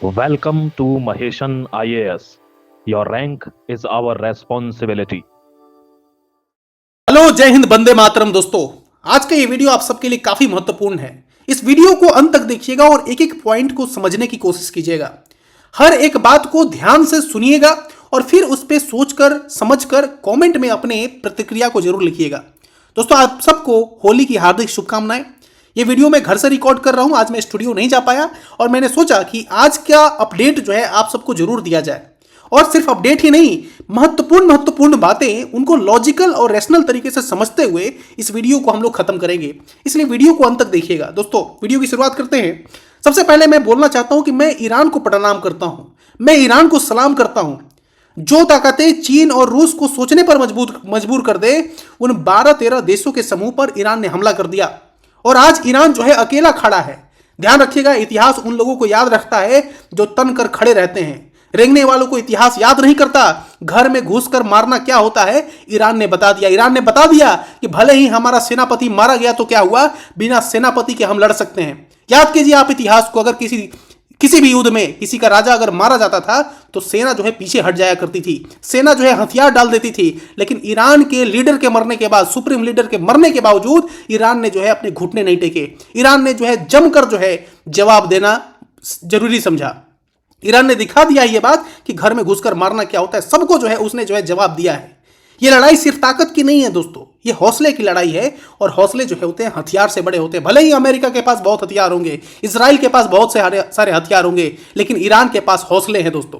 Welcome to Maheshan IAS. Your rank is our responsibility. Hello, जय हिंद, वंदे मातरम। दोस्तों, आज का ये वीडियो आप सबके लिए काफी महत्वपूर्ण है। इस वीडियो को अंत तक देखिएगा और एक एक पॉइंट को समझने की कोशिश कीजिएगा। हर एक बात को ध्यान से सुनिएगा और फिर उस पर सोचकर समझकर कमेंट में अपने प्रतिक्रिया को जरूर लिखिएगा। दोस्तों, आप सबको होली की हार्दिक शुभकामनाएं। ये वीडियो मैं घर से रिकॉर्ड कर रहा हूं, आज मैं स्टूडियो नहीं जा पाया और मैंने सोचा कि आज का अपडेट जो है आप सबको जरूर दिया जाए। और सिर्फ अपडेट ही नहीं, महत्वपूर्ण बातें उनको लॉजिकल और रैशनल तरीके से समझते हुए इस वीडियो को हम लोग खत्म करेंगे। इसलिए वीडियो को अंत तक देखिएगा। दोस्तों, वीडियो की शुरुआत करते हैं। सबसे पहले मैं बोलना चाहता हूं कि मैं ईरान को प्रणाम करता हूं, मैं ईरान को सलाम करता हूं। जो ताकतें चीन और रूस को सोचने पर मजबूर कर दे, उन 12-13 देशों के समूह पर ईरान ने हमला कर दिया और आज ईरान जो है अकेला खड़ा है। ध्यान रखिएगा, इतिहास उन लोगों को याद रखता है जो तन कर खड़े रहते हैं। रेंगने वालों को इतिहास याद नहीं करता। घर में घुसकर मारना क्या होता है, ईरान ने बता दिया। ईरान ने बता दिया कि भले ही हमारा सेनापति मारा गया तो क्या हुआ, बिना सेनापति के हम लड़ सकते हैं। याद कीजिए आप इतिहास को। अगर किसी भी युद्ध में किसी का राजा अगर मारा जाता था तो सेना जो है पीछे हट जाया करती थी, सेना जो है हथियार डाल देती थी। लेकिन ईरान के लीडर के मरने के बाद, सुप्रीम लीडर के मरने के बावजूद ईरान ने जो है अपने घुटने नहीं टेके। ईरान ने जो है जमकर जो है जवाब देना जरूरी समझा। ईरान ने दिखा दिया ये बात कि घर में घुसकर मारना क्या होता है। सबको जो है उसने जो है जवाब दिया है। ये लड़ाई सिर्फ ताकत की नहीं है दोस्तों, ये हौसले की लड़ाई है। और हौसले जो है होते हैं हथियार से बड़े होते हैं। भले ही अमेरिका के पास बहुत हथियार होंगे, इजराइल के पास बहुत सारे हथियार होंगे, लेकिन ईरान के पास हौसले हैं। दोस्तों,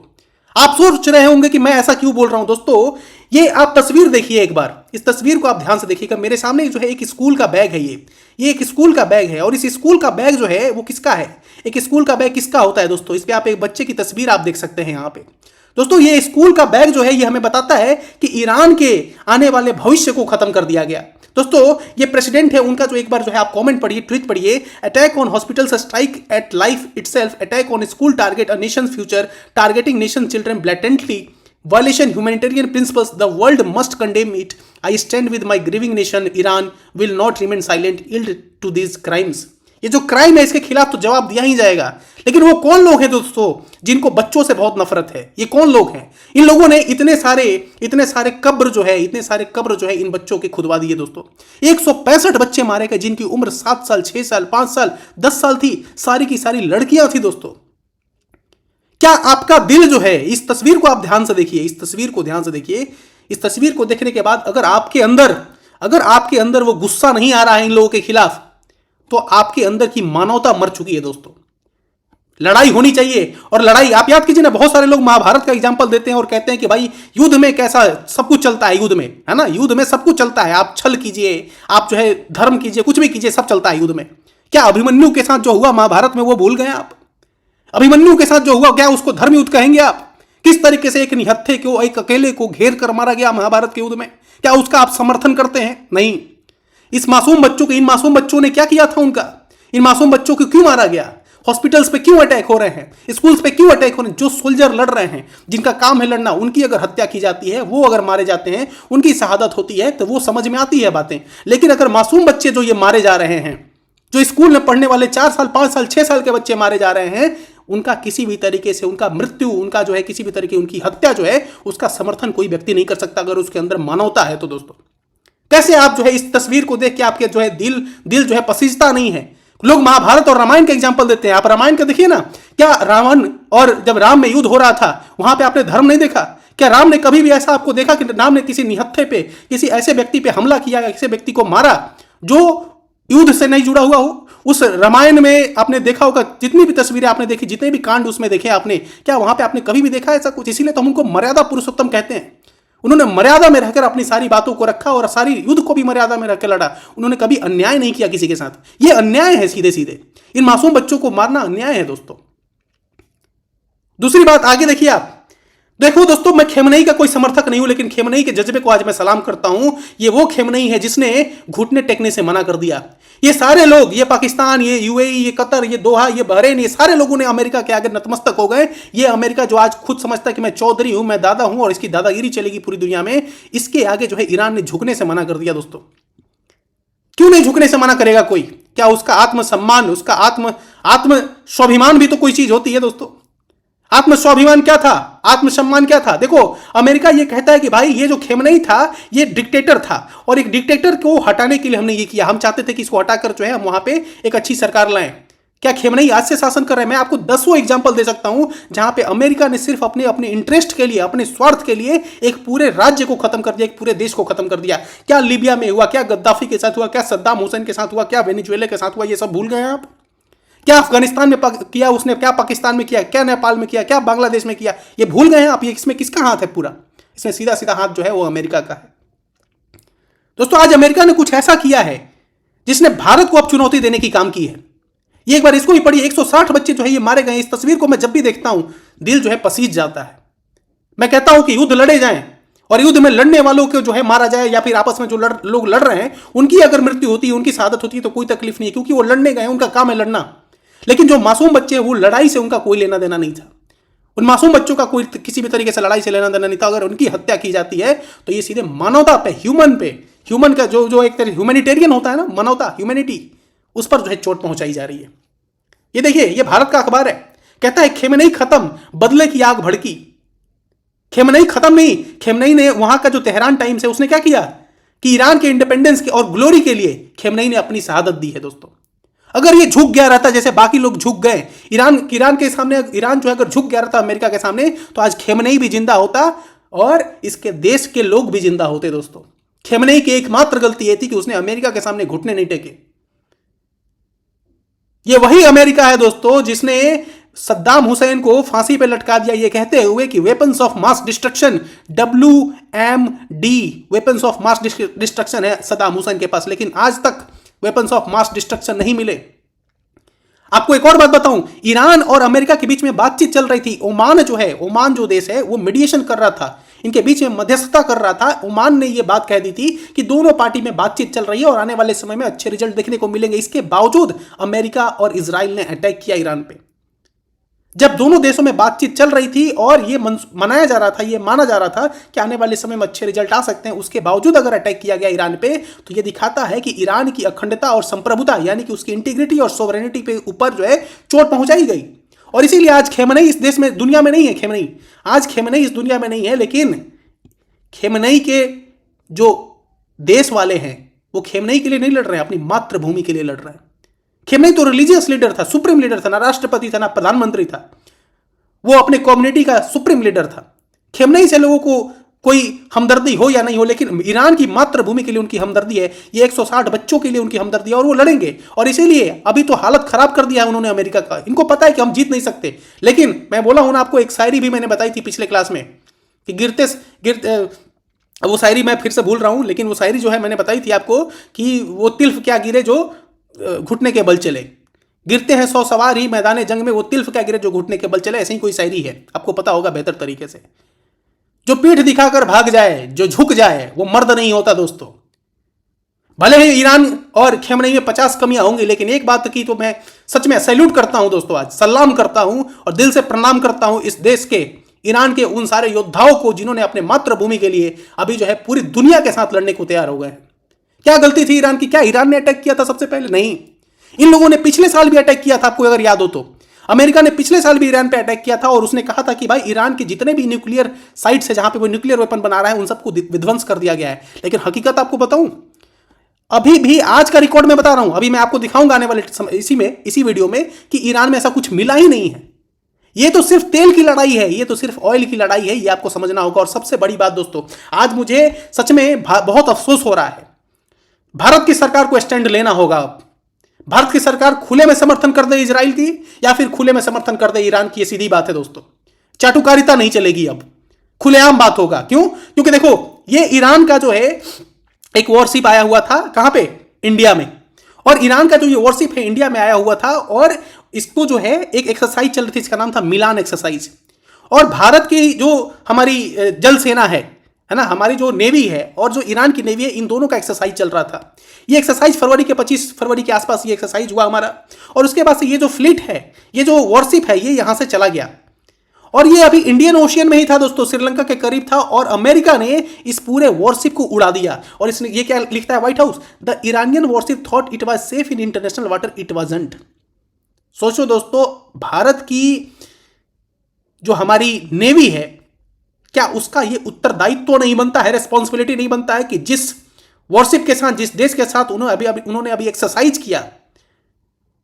आप सोच रहे होंगे कि मैं ऐसा क्यों बोल रहा हूं। दोस्तों, ये आप तस्वीर देखिए एक बार। इस तस्वीर को आप ध्यान से देखिएगा। मेरे सामने जो है एक स्कूल का बैग है। ये एक स्कूल का बैग है और इस स्कूल का बैग जो है वो किसका है? एक स्कूल का बैग किसका होता है दोस्तों? इस पे आप एक बच्चे की तस्वीर आप देख सकते हैं यहाँ पे। दोस्तों, ये स्कूल का बैग जो है ये हमें बताता है कि ईरान के आने वाले भविष्य को खत्म कर दिया गया। दोस्तों, ये प्रेसिडेंट है उनका, जो एक बार जो है आप कमेंट पढ़िए, ट्वीट पढ़िए। Attack on hospitals, strike at life itself, attack on school target a nation future, targeting nation children blatantly, violation humanitarian principles, the world must condemn it. I stand with my grieving nation. Iran will not remain silent yield to these crimes. ये जो crime है इसके खिलाफ तो जवाब दिया ही जाएगा। लेकिन वो कौन लोग हैं दोस्तों जिनको बच्चों से बहुत नफरत है? ये कौन लोग हैं? इन लोगों ने इतने सारे कब्र जो है इन बच्चों के खुदवा दिए। दोस्तों, 165 बच्चे मारे गए जिनकी उम्र 7 साल, 6 साल, 5 साल, 10 साल थी। सारी की सारी लड़कियां थी। दोस्तों, क्या आपका दिल जो है, इस तस्वीर को आप ध्यान से देखिए, इस तस्वीर को ध्यान से देखिए। इस तस्वीर को देखने के बाद अगर आपके अंदर वो गुस्सा नहीं आ रहा है इन लोगों के खिलाफ, तो आपके अंदर की मानवता मर चुकी है। दोस्तों, लड़ाई होनी चाहिए। और लड़ाई आप याद कीजिए ना, बहुत सारे लोग महाभारत का एग्जांपल देते हैं और कहते हैं कि भाई युद्ध में कैसा सब कुछ चलता है, युद्ध में, है ना, युद्ध में सब कुछ चलता है। आप छल कीजिए, आप जो है धर्म कीजिए, कुछ भी कीजिए, सब चलता है युद्ध में। क्या अभिमन्यु के साथ जो हुआ महाभारत में वो भूल गए आप? अभिमन्यु के साथ जो हुआ, क्या उसको धर्म युद्ध कहेंगे आप? किस तरीके से एक निहत्थे को, एक अकेले को घेर कर मारा गया महाभारत के युद्ध में, क्या उसका आप समर्थन करते हैं? नहीं। इन मासूम बच्चों ने क्या किया था उनका? इन मासूम बच्चों को क्यों मारा गया? हॉस्पिटल्स पे क्यों अटैक हो रहे हैं? स्कूल्स पे क्यों अटैक हो रहे हैं? जो सोल्जर लड़ रहे हैं, जिनका काम है लड़ना, उनकी अगर हत्या की जाती है, वो अगर मारे जाते हैं, उनकी शहादत होती है, तो वो समझ में आती है बातें। लेकिन अगर मासूम बच्चे जो ये मारे जा रहे हैं, जो स्कूल में पढ़ने वाले 4 साल, 5 साल, 6 साल के बच्चे मारे जा रहे हैं, उनका किसी भी तरीके से, उनका मृत्यु, उनका जो है किसी भी तरीके उनकी हत्या जो है, उसका समर्थन कोई व्यक्ति नहीं कर सकता अगर उसके अंदर मानवता है। तो दोस्तों, कैसे आप जो है इस तस्वीर को देख के आपके जो है दिल जो है पसीजता नहीं है? लोग महाभारत और रामायण का एग्जाम्पल देते हैं। आप रामायण का देखिए ना, क्या रावण और जब राम में युद्ध हो रहा था, वहां पे आपने धर्म नहीं देखा? क्या राम ने कभी भी ऐसा आपको देखा कि राम ने किसी निहत्थे पे, किसी ऐसे व्यक्ति पे हमला किया, किसी व्यक्ति को मारा जो युद्ध से नहीं जुड़ा हुआ हो? उस रामायण में आपने देखा होगा, जितनी भी तस्वीरें आपने देखी, जितने भी कांड उसमें देखे आपने, क्या वहां पे आपने कभी भी देखा ऐसा कुछ? इसीलिए तो हम उनको मर्यादा पुरुषोत्तम कहते हैं। उन्होंने मर्यादा में रहकर अपनी सारी बातों को रखा और सारी युद्ध को भी मर्यादा में रखकर लड़ा। उन्होंने कभी अन्याय नहीं किया किसी के साथ। ये अन्याय है, सीधे सीधे इन मासूम बच्चों को मारना अन्याय है। दोस्तों, दूसरी बात आगे देखिए आप। देखो दोस्तों, मैं खेमनेई का कोई समर्थक नहीं हूं, लेकिन खेमनेई के जज्बे को आज मैं सलाम करता हूं। ये वो खेमनेई है जिसने घुटने टेकने से मना कर दिया। ये सारे लोग, ये पाकिस्तान, ये यूएई, ये कतर, ये दोहा, ये बहरेन, ये सारे लोगों ने अमेरिका के आगे नतमस्तक हो गए। ये अमेरिका जो आज खुद समझता है कि मैं चौधरी हूं, मैं दादा हूं और इसकी दादागिरी चलेगी पूरी दुनिया में, इसके आगे जो है ईरान ने झुकने से मना कर दिया। दोस्तों, क्यों नहीं झुकने से मना करेगा कोई? क्या उसका आत्मसम्मान, उसका आत्म स्वाभिमान भी तो कोई चीज होती है। दोस्तों, आत्मस्वाभिमान क्या था, आत्मसम्मान क्या था? देखो, अमेरिका ये कहता है कि भाई ये जो खेमनई था ये डिक्टेटर था, और एक डिक्टेटर को हटाने के लिए हमने ये किया। हम चाहते थे कि इसको हटाकर जो है हम वहां पे एक अच्छी सरकार लाएं। क्या खेमनई आज से शासन कर रहे हैं? मैं आपको 10 एग्जाम्पल दे सकता हूं जहां पे अमेरिका ने सिर्फ अपने अपने इंटरेस्ट के लिए, अपने स्वार्थ के लिए एक पूरे राज्य को खत्म कर दिया, एक पूरे देश को खत्म कर दिया। क्या लीबिया में हुआ, क्या गद्दाफी के साथ हुआ, क्या सद्दाम हुसैन के साथ हुआ, क्या वेनेजुएला के साथ हुआ, ये सब भूल गए आप? क्या अफगानिस्तान में किया उसने, क्या पाकिस्तान में किया, क्या नेपाल में किया, क्या बांग्लादेश में किया, ये भूल गए हैं आप? ये इसमें किसका हाथ है? पूरा इसमें सीधा सीधा हाथ जो है वो अमेरिका का है। दोस्तों, आज अमेरिका ने कुछ ऐसा किया है जिसने भारत को अब चुनौती देने की काम की है। ये एक बार इसको भी पढ़िए, 160 बच्चे जो है ये मारे गए। इस तस्वीर को मैं जब भी देखता हूं दिल जो है पसीज जाता है। मैं कहता हूं कि युद्ध लड़े जाएं, और युद्ध में लड़ने वालों को जो है मारा जाए, या फिर आपस में जो लोग लड़ रहे हैं उनकी अगर मृत्यु होती है, उनकी शहादत होती है, तो कोई तकलीफ नहीं है, क्योंकि वो लड़ने गए, उनका काम है लड़ना। लेकिन जो मासूम बच्चे हैं वो लड़ाई से उनका कोई लेना देना नहीं था। उन मासूम बच्चों का कोई किसी भी तरीके से लड़ाई से लेना देना नहीं था। अगर उनकी हत्या की जाती है तो ये सीधे मानवता पे, ह्यूमन का जो एक तरह ह्यूमैनिटेरियन होता है ना, मानवता, ह्यूमैनिटी, उस पर जो है चोट पहुंचाई जा रही है। ये देखिए, ये भारत का अखबार है, कहता है खेमनई खत्म, बदले की आग भड़की। खेमनई खत्म नहीं, खेमनई ने वहां का जो तेहरान टाइम्स है उसने क्या किया कि ईरान के इंडिपेंडेंस के और ग्लोरी के लिए खेमनई ने अपनी शहादत दी है। दोस्तों, अगर ये झुक गया रहता जैसे बाकी लोग झुक गए, ईरान के सामने, ईरान जो है अगर झुक गया रहता अमेरिका के सामने, तो आज खेमनई भी जिंदा होता और इसके देश के लोग भी जिंदा होते। दोस्तों, खेमनई की एकमात्र गलती यह थी कि उसने अमेरिका के सामने घुटने नहीं टेके। ये वही अमेरिका है दोस्तों जिसने सद्दाम हुसैन को फांसी पे लटका दिया, ये कहते हुए कि weapons of mass destruction, WMD, weapons of mass destruction है सद्दाम हुसैन के पास, लेकिन आज तक वेपन्स ऑफ मास डिस्ट्रक्शन नहीं मिले। आपको एक और बात बताऊं, ईरान और अमेरिका के बीच में बातचीत चल रही थी। ओमान जो देश है वो मीडिएशन कर रहा था, इनके बीच में मध्यस्थता कर रहा था। ओमान ने यह बात कह दी थी कि दोनों पार्टी में बातचीत चल रही है और आने वाले समय में अच्छे रिजल्ट देखने को मिलेंगे। इसके बावजूद अमेरिका और इजराइल ने अटैक किया ईरान पे। जब दोनों देशों में बातचीत चल रही थी और ये मनाया जा रहा था, ये माना जा रहा था कि आने वाले समय में अच्छे रिजल्ट आ सकते हैं, उसके बावजूद अगर अटैक किया गया ईरान पे, तो ये दिखाता है कि ईरान की अखंडता और संप्रभुता, यानी कि उसकी इंटीग्रिटी और सोवरेनिटी पे ऊपर जो है चोट पहुंचाई गई। और इसीलिए आज खेमनई इस देश में, दुनिया में नहीं है। खेमनई आज खेमनई इस दुनिया में नहीं है, लेकिन खेमनई के जो देश वाले हैं वो खेमनई के लिए नहीं लड़ रहे हैं, अपनी मातृभूमि के लिए लड़ रहे हैं। खेमनई तो रिलीजियस लीडर था, सुप्रीम लीडर था, ना राष्ट्रपति था ना प्रधानमंत्री था, वो अपने कम्युनिटी का सुप्रीम लीडर था। खेमनई से लोगों को कोई हमदर्दी हो या नहीं हो, लेकिन ईरान की मातृभूमि के लिए उनकी हमदर्दी है। ये 160 बच्चों के लिए उनकी हमदर्दी है और वो लड़ेंगे। और इसीलिए अभी तो हालत खराब कर दिया है उन्होंने अमेरिका का। इनको पता है कि हम जीत नहीं सकते। लेकिन मैं बोला हूं ना आपको, एक शायरी भी मैंने बताई थी पिछले क्लास में कि वो शायरी मैं फिर से भूल रहा हूं, लेकिन वो शायरी जो है मैंने बताई थी आपको कि वो तिल्फ क्या गिरे जो घुटने के बल चले, गिरते हैं 100 सवार ही मैदान जंग में, वो तिल्फ क्या गिरे जो घुटने के बल चले। ऐसे ही कोई शायरी है, आपको पता होगा बेहतर तरीके से। जो पीठ दिखाकर भाग जाए, जो झुक जाए, वो मर्द नहीं होता। दोस्तों, भले ही ईरान और खेमनई में 50 कमियां होंगी, लेकिन एक बात की तो मैं सच में सैल्यूट करता हूं दोस्तों, आज सलाम करता हूं और दिल से प्रणाम करता हूं इस देश के, ईरान के उन सारे योद्धाओं को जिन्होंने अपने मातृभूमि के लिए अभी जो है पूरी दुनिया के साथ लड़ने को तैयार हो गए हैं। क्या गलती थी ईरान की? क्या ईरान ने अटैक किया था सबसे पहले? नहीं, इन लोगों ने पिछले साल भी अटैक किया था, आपको अगर याद हो तो। अमेरिका ने पिछले साल भी ईरान पे अटैक किया था और उसने कहा था कि भाई ईरान के जितने भी न्यूक्लियर साइट्स है जहां पे वो न्यूक्लियर वेपन बना रहा है उन सबको विध्वंस कर दिया गया है। लेकिन हकीकत आपको बताऊं, अभी भी आज का रिकॉर्ड मैं बता रहा हूं, अभी मैं आपको दिखाऊंगा आने वाले इसी वीडियो में कि ईरान में ऐसा कुछ मिला ही नहीं है। ये तो सिर्फ तेल की लड़ाई है, ये तो सिर्फ ऑयल की लड़ाई है, ये आपको समझना होगा। और सबसे बड़ी बात दोस्तों, आज मुझे सच में बहुत अफसोस हो रहा है। भारत की सरकार को स्टैंड लेना होगा। अब भारत की सरकार खुले में समर्थन कर दे इजराइल की या फिर खुले में समर्थन कर दे ईरान की, ये सीधी बात है दोस्तों। चाटुकारिता नहीं चलेगी, अब खुलेआम बात होगा। क्यों? क्योंकि देखो, ये ईरान का जो है एक वॉरशिप आया हुआ था, कहां पे? इंडिया में। और ईरान का जो ये वॉरशिप है इंडिया में आया हुआ था और इसको जो है एक एक्सरसाइज चल रही थी, इसका नाम था मिलान एक्सरसाइज। और भारत की जो हमारी जल सेना है ना, हमारी जो नेवी है और जो ईरान की नेवी है, इन दोनों का एक्सरसाइज चल रहा था। ये एक्सरसाइज 25 फरवरी के आसपास ये एक्सरसाइज हुआ हमारा। और उसके बाद से ये जो फ्लीट है, ये जो वॉरशिप है, ये यहां से चला गया और ये अभी इंडियन ओशियन में ही था दोस्तों, श्रीलंका के करीब था। और अमेरिका ने इस पूरे वॉरशिप को उड़ा दिया। और इसने ये क्या लिखता है white house, the Iranian worship thought it was safe in international water, it wasn't. सोचो दोस्तों, भारत की जो हमारी नेवी है, क्या उसका ये उत्तरदायित्व तो नहीं बनता है, रेस्पॉन्सिबिलिटी नहीं बनता है कि जिस वॉरशिप के साथ, जिस देश के साथ उन्होंने अभी एक्सरसाइज किया,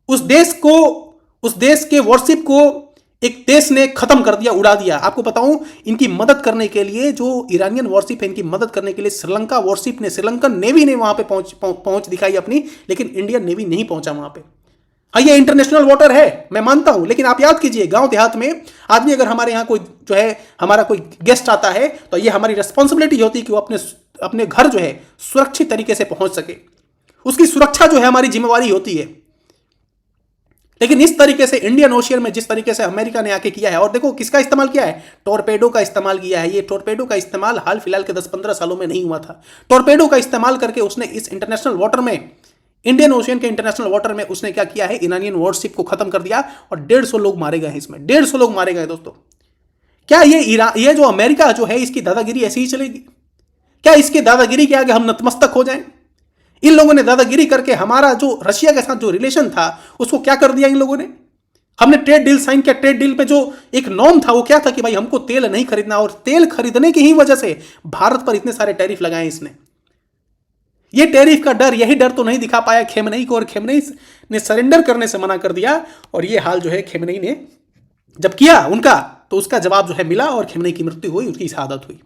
उस देश के वॉरशिप को एक देश ने खत्म कर दिया, उड़ा दिया। आपको बताऊं, इनकी मदद करने के लिए, जो ईरानियन वॉरशिप है, इनकी मदद करने के लिए श्रीलंका वॉरशिप ने, श्रीलंकन नेवी ने वहां पे पहुंच दिखाई अपनी, लेकिन इंडियन नेवी नहीं पहुंचा वहां पे। हाँ, ये इंटरनेशनल वाटर है, मैं मानता हूं, लेकिन आप याद कीजिए, गांव देहात में आदमी, अगर हमारे यहाँ कोई जो है, हमारा कोई गेस्ट आता है, तो ये हमारी रिस्पॉन्सिबिलिटी होती है कि वो अपने घर जो है सुरक्षित तरीके से पहुंच सके, उसकी सुरक्षा जो है हमारी जिम्मेवारी होती है। लेकिन इस तरीके से इंडियन ओशियन में जिस तरीके से अमेरिका ने आके किया है, और देखो किसका इस्तेमाल किया है, टॉर्पेडो का इस्तेमाल किया है। ये टॉर्पेडो का इस्तेमाल हाल फिलहाल के 10-15 सालों में नहीं हुआ था। टॉर्पेडो का इस्तेमाल करके उसने इस इंटरनेशनल वाटर में, इंडियन ओशियन के इंटरनेशनल वाटर में उसने क्या किया है, ईरानियन वॉरशिप को खत्म कर दिया, और 150 लोग मारे गए हैं इसमें, 150 लोग मारे गए दोस्तों। क्या ये जो अमेरिका जो है, इसकी दादागिरी ऐसी ही चलेगी? क्या इसकी दादागिरी के आगे हम नतमस्तक हो जाएं? इन लोगों ने दादागिरी करके हमारा जो रशिया के साथ जो रिलेशन था, उसको क्या कर दिया इन लोगों ने। हमने ट्रेड डील साइन किया, ट्रेड डील पे जो एक नॉर्म था वो क्या था कि भाई हमको तेल नहीं खरीदना, और तेल खरीदने की ही वजह से भारत पर इतने सारे टैरिफ लगाए इसने। ये टैरिफ का डर, यही डर तो नहीं दिखा पाया खेमनेई को, और खेमनेई ने सरेंडर करने से मना कर दिया, और ये हाल जो है खेमनेई ने जब किया उनका, तो उसका जवाब जो है मिला, और खेमनेई की मृत्यु हुई, उसकी शहादत हुई।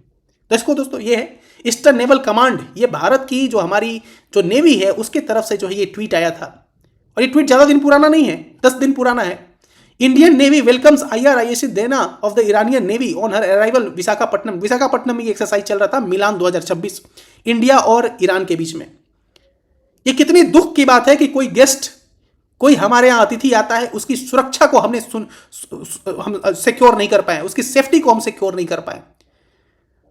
तो इसको दोस्तों, ये है ईस्टर्न नेवल कमांड, ये भारत की जो हमारी जो नेवी है उसके तरफ से जो है ये ट्वीट आया था, और ये ट्वीट ज़्यादा दिन पुराना नहीं है, 10 दिन पुराना है। इंडियन नेवी वेलकम्स IRIS देना of the Iranian navy on her arrival Visakhapatnam. Visakhapatnam में ये एक्सरसाइज चल रहा था, मिलान 2026, इंडिया और ईरान के बीच में। ये कितनी दुख की बात है कि कोई गेस्ट, कोई हमारे यहाँ अतिथि आता है, उसकी सुरक्षा को हम सिक्योर नहीं कर पाए, उसकी सेफ्टी को हम सिक्योर नहीं कर पाए।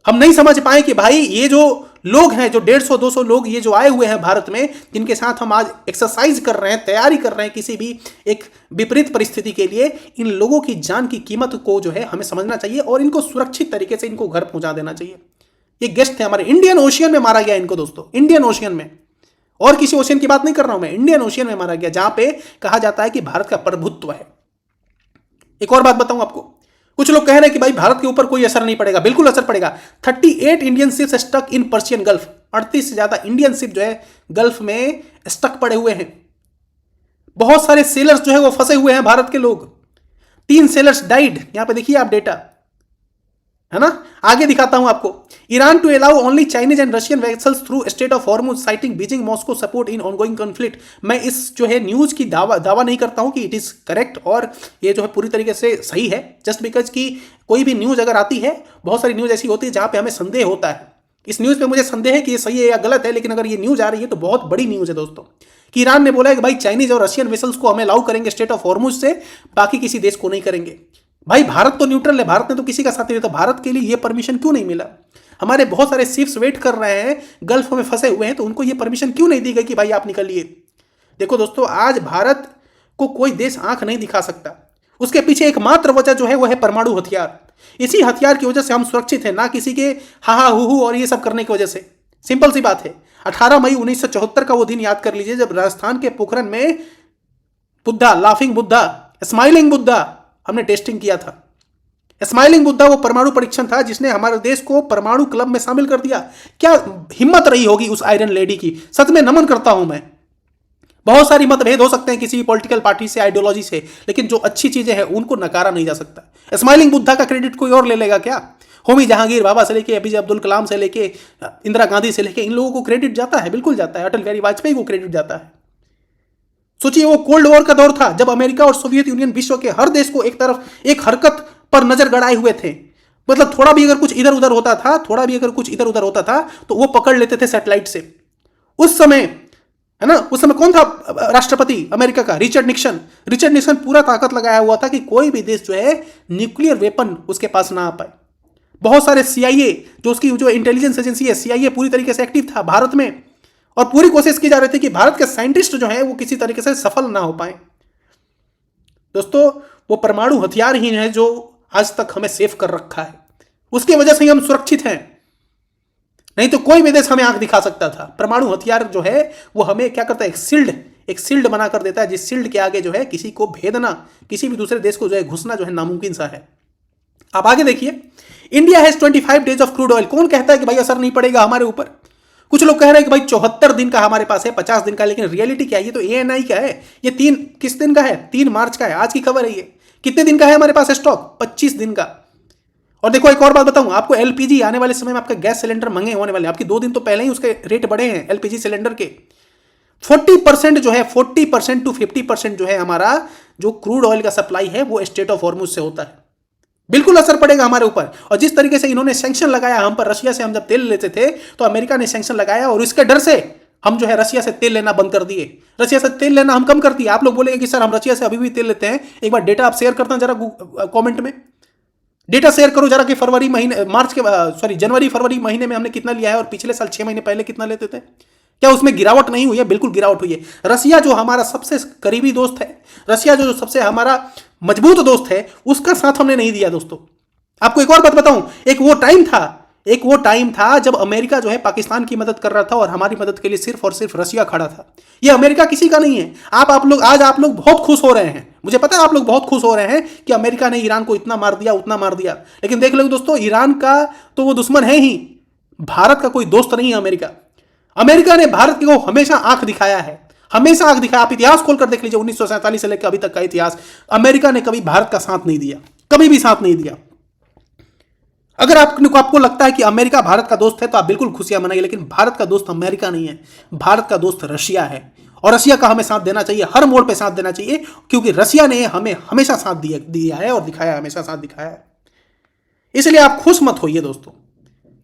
हम नहीं समझ पाए कि भाई ये जो लोग हैं, जो 150-200 लोग ये जो आए हुए हैं भारत में, जिनके साथ हम आज एक्सरसाइज कर रहे हैं, तैयारी कर रहे हैं किसी भी एक विपरीत परिस्थिति के लिए, इन लोगों की जान की कीमत को जो है हमें समझना चाहिए, और इनको सुरक्षित तरीके से इनको घर पहुंचा देना चाहिए। ये गेस्ट थे हमारे, इंडियन ओशियन में मारा गया इनको दोस्तों, इंडियन ओशियन में, और किसी ओशियन की बात नहीं कर रहा हूं मैं, इंडियन ओशियन में मारा गया, जहां पे कहा जाता है कि भारत का प्रभुत्व है। एक और बात बताऊं आपको, कुछ लोग कह रहे हैं कि भाई भारत के ऊपर कोई असर नहीं पड़ेगा, बिल्कुल असर पड़ेगा। 38 Indian ships stuck in Persian Gulf, 38 से ज्यादा इंडियन शिप जो है गल्फ में स्टक पड़े हुए हैं। बहुत सारे सेलर्स जो है वो फंसे हुए हैं, भारत के लोग। 3 सेलर्स डाइड, यहां पे देखिए आप डेटा, है ना। आगे दिखाता हूं आपको। Iran to allow only Chinese and Russian vessels through state of Hormuz citing Beijing Moscow support in ongoing conflict. मैं इस जो है न्यूज की दावा नहीं करता हूं कि इट इज करेक्ट और ये जो है पूरी तरीके से सही है, जस्ट बिकॉज कि कोई भी न्यूज अगर आती है, बहुत सारी न्यूज ऐसी होती है जहां पे हमें संदेह होता है। इस न्यूज पे मुझे संदेह है कि ये सही है या गलत है, लेकिन अगर ये न्यूज आ रही है तो बहुत बड़ी न्यूज है दोस्तों, कि ईरान ने बोला है कि भाई चाइनीज और रशियन वेसल्स को हमें अलाउ करेंगे स्टेट ऑफ हॉर्मुज से, बाकी किसी देश को नहीं करेंगे। भाई भारत तो न्यूट्रल है, भारत ने तो किसी का साथ नहीं दिया, तो भारत के लिए ये परमिशन क्यों नहीं मिला? हमारे बहुत सारे शिप्स वेट कर रहे हैं, गल्फ में फंसे हुए हैं, तो उनको ये परमिशन क्यों नहीं दी गई कि भाई आप निकलिए? देखो दोस्तों, आज भारत को कोई देश आंख नहीं दिखा सकता। उसके पीछे एकमात्र वजह जो है वो है परमाणु हथियार। इसी हथियार की वजह से हम सुरक्षित हैं, ना किसी के हा हु और ये सब करने की वजह से। सिंपल सी बात है। 18 मई 1974 का वो दिन याद कर लीजिए, जब राजस्थान के पोखरण में बुद्धा, लाफिंग बुद्धा, स्माइलिंग बुद्धा हमने टेस्टिंग किया था। स्माइलिंग बुद्धा वो परमाणु परीक्षण था जिसने हमारे देश को परमाणु क्लब में शामिल कर दिया। क्या हिम्मत रही होगी उस आयरन लेडी की, सच में नमन करता हूं मैं। बहुत सारी मतभेद हो सकते हैं किसी भी पॉलिटिकल पार्टी से, आइडियोलॉजी से, लेकिन जो अच्छी चीजें हैं उनको नकारा नहीं जा सकता। स्माइलिंग बुद्धा का क्रेडिट कोई और ले लेगा क्या? होमी जहांगीर बाबा से लेके एपीजे अब्दुल कलाम से लेके इंदिरा गांधी से लेके इन लोगों को क्रेडिट जाता है, बिल्कुल जाता है। अटल बिहारी वाजपेयी को क्रेडिट जाता है। सोचिए, वो कोल्ड वॉर का दौर था जब अमेरिका और सोवियत यूनियन विश्व के हर देश को एक तरफ एक हरकत पर नजर गड़ाए हुए थे। मतलब थोड़ा भी अगर कुछ इधर उधर होता था, तो वो पकड़ लेते थे सैटेलाइट से। उस समय, है ना, उस समय कौन था राष्ट्रपति अमेरिका का? रिचर्ड निक्सन पूरा ताकत लगाया हुआ था कि कोई भी देश जो है न्यूक्लियर वेपन उसके पास ना आ पाए। बहुत सारे CIA, जो उसकी जो इंटेलिजेंस एजेंसी है CIA, पूरी तरीके से एक्टिव था भारत में, और पूरी कोशिश की जा रही थी कि भारत के साइंटिस्ट जो है वो किसी तरीके से सफल ना हो पाए। दोस्तों, वो परमाणु हथियार ही है जो आज तक हमें सेफ कर रखा है, उसकी वजह से ही हम सुरक्षित हैं। नहीं तो कोई भी देश हमें आंख दिखा सकता था। परमाणु हथियार जो है वो हमें क्या करता है, एक शील्ड बना कर देता है, जिस शील्ड के आगे जो है किसी को भेदना, किसी भी दूसरे देश को जो है घुसना जो है नामुमकिन सा है। आप आगे देखिए, India has 25 days of crude oil. कौन कहता है कि भाई असर नहीं पड़ेगा हमारे ऊपर? कुछ लोग कह रहे हैं कि भाई 74 दिन का हमारे पास है, 50 दिन का, लेकिन रियलिटी क्या है? ये तो एएनआई का है। ये किस दिन का है? 3 मार्च का है, आज की खबर है ये। कितने दिन का है हमारे पास स्टॉक? 25 दिन का। और देखो एक और बात बताऊं आपको, एलपीजी आने वाले समय में आपके गैस सिलेंडर महंगे होने वाले, आपकी 2 दिन तो पहले ही उसके रेट बढ़े हैं एलपीजी सिलेंडर के। 40% जो है, 40% टू 50% जो है हमारा जो क्रूड ऑयल का सप्लाई है वो स्टेट ऑफ हॉर्मुज से होता है। बिल्कुल असर पड़ेगा हमारे ऊपर। और जिस तरीके से इन्होंने सैंक्शन लगाया हम पर, रशिया से हम जब तेल लेते थे तो अमेरिका ने सैंक्शन लगाया और इसके डर से हम जो है रशिया से तेल लेना बंद कर दिए। रशिया से तेल लेना हम कम कर दिए। आप लोग बोलेंगे कि सर हम रशिया से अभी भी तेल लेते हैं। एक बार डेटा आप शेयर करते हैं जरा कमेंट में, डेटा शेयर करो जरा कि जनवरी फरवरी महीने में हमने कितना लिया है और पिछले साल 6 महीने पहले कितना लेते थे। क्या उसमें गिरावट नहीं हुई है? बिल्कुल गिरावट हुई है। रशिया जो हमारा सबसे करीबी दोस्त है, रशिया जो सबसे हमारा मजबूत दोस्त है, उसका साथ हमने नहीं दिया दोस्तों। आपको एक और बात बताऊं, एक वो टाइम था जब अमेरिका जो है पाकिस्तान की मदद कर रहा था और हमारी मदद के लिए सिर्फ और सिर्फ रशिया खड़ा था। ये अमेरिका किसी का नहीं है। आज आप लोग बहुत खुश हो रहे हैं, मुझे पता है आप लोग बहुत खुश हो रहे हैं कि अमेरिका ने ईरान को इतना मार दिया, उतना मार दिया। लेकिन देख लो दोस्तों, ईरान का तो वो दुश्मन है ही, भारत का कोई दोस्त नहीं है अमेरिका। अमेरिका ने भारत को हमेशा आंख दिखाया है, हमेशा आंख दिखाया। आप इतिहास खोलकर देख लीजिए, 1947 से लेकर अभी तक का इतिहास, अमेरिका ने कभी भारत का साथ नहीं दिया, कभी भी साथ नहीं दिया। अगर आपको लगता है कि अमेरिका भारत का दोस्त है तो आप बिल्कुल खुशियां मनाइए, लेकिन भारत का दोस्त अमेरिका नहीं है, भारत का दोस्त रशिया है। और रशिया का हमें साथ देना चाहिए, हर मोड़ पे साथ देना चाहिए, क्योंकि रशिया ने हमें हमेशा साथ दिया है और दिखाया, हमेशा साथ दिखाया है। इसलिए आप खुश मत होइए दोस्तों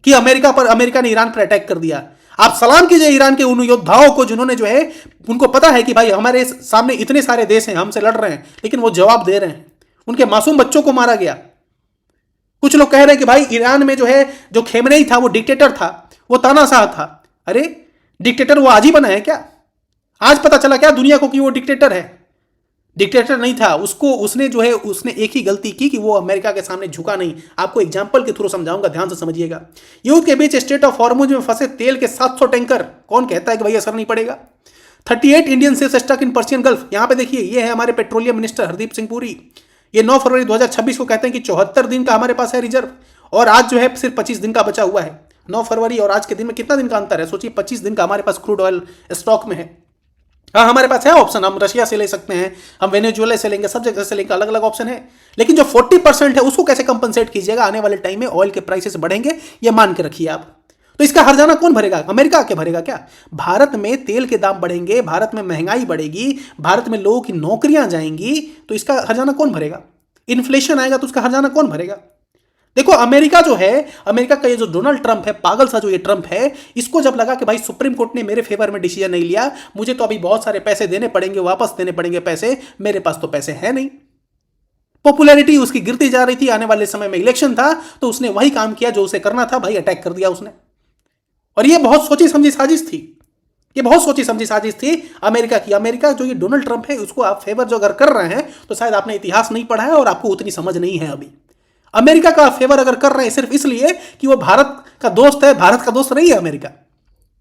कि अमेरिका ने ईरान पर अटैक कर दिया। आप सलाम कीजिए ईरान के उन योद्धाओं को जिन्होंने जो है, उनको पता है कि भाई हमारे सामने इतने सारे देश हैं, हमसे लड़ रहे हैं, लेकिन वो जवाब दे रहे हैं। उनके मासूम बच्चों को मारा गया। कुछ लोग कह रहे हैं कि भाई ईरान में जो है, जो खेमनेई था वो डिक्टेटर था, वो तानाशाह था। अरे डिक्टेटर वो आज ही बना है क्या? आज पता चला क्या दुनिया को कि वो डिक्टेटर है? डिक्टेटर नहीं था। उसने एक ही गलती की कि वो अमेरिका के सामने झुका नहीं। आपको एग्जांपल के थ्रू समझाऊंगा, ध्यान से समझिएगा। युद्ध के बीच स्टेट ऑफ हॉर्मुज में फंसे तेल के 700 टैंकर, कौन कहता है कि भाई असर नहीं पड़ेगा? 38 Indian ships stuck in Persian Gulf. यहां पे देखिए, ये है हमारे पेट्रोलियम मिनिस्टर हरदीप सिंह पुरी। ये 9 फरवरी 2026 को कहते हैं कि 74 दिन का हमारे पास है रिजर्व, और आज जो है सिर्फ 25 दिन का बचा हुआ है। 9 फरवरी और आज के दिन में कितना दिन का अंतर है? सोचिए, 25 दिन का हमारे पास क्रूड ऑयल स्टॉक में है। हाँ, हमारे पास है ऑप्शन, हम रशिया से ले सकते हैं, हम वेनेजुएला से लेंगे, सब जगह से लेंगे, अलग अलग ऑप्शन है। लेकिन जो 40% है उसको कैसे कंपनसेट कीजिएगा? आने वाले टाइम में ऑयल के प्राइसेस बढ़ेंगे, ये मान के रखिए आप। तो इसका हर्जाना कौन भरेगा? अमेरिका आके भरेगा क्या? भारत में तेल के दाम बढ़ेंगे, भारत में महंगाई बढ़ेगी, भारत में लोगों की नौकरियां जाएंगी, तो इसका हर्जाना कौन भरेगा? इन्फ्लेशन आएगा तो उसका हर्जाना कौन भरेगा? देखो, अमेरिका जो है, अमेरिका का ये जो डोनाल्ड ट्रंप है, पागल सा जो ये ट्रंप है, इसको जब लगा कि भाई सुप्रीम कोर्ट ने मेरे फेवर में डिसीजन नहीं लिया, मुझे तो अभी बहुत सारे पैसे देने पड़ेंगे, वापस देने पड़ेंगे पैसे, मेरे पास तो पैसे हैं नहीं, पॉपुलैरिटी उसकी गिरती जा रही थी, आने वाले समय में इलेक्शन था, तो उसने वही काम किया जो उसे करना था, भाई अटैक कर दिया उसने। और ये बहुत सोची समझी साजिश थी, ये बहुत सोची समझी साजिश थी अमेरिका की। अमेरिका जो ये डोनाल्ड ट्रंप है, उसको आप फेवर जो अगर कर रहे हैं तो शायद आपने इतिहास नहीं पढ़ा है और आपको उतनी समझ नहीं है अभी। अमेरिका का फेवर अगर कर रहे हैं सिर्फ इसलिए कि वो भारत का दोस्त है, भारत का दोस्त नहीं है अमेरिका,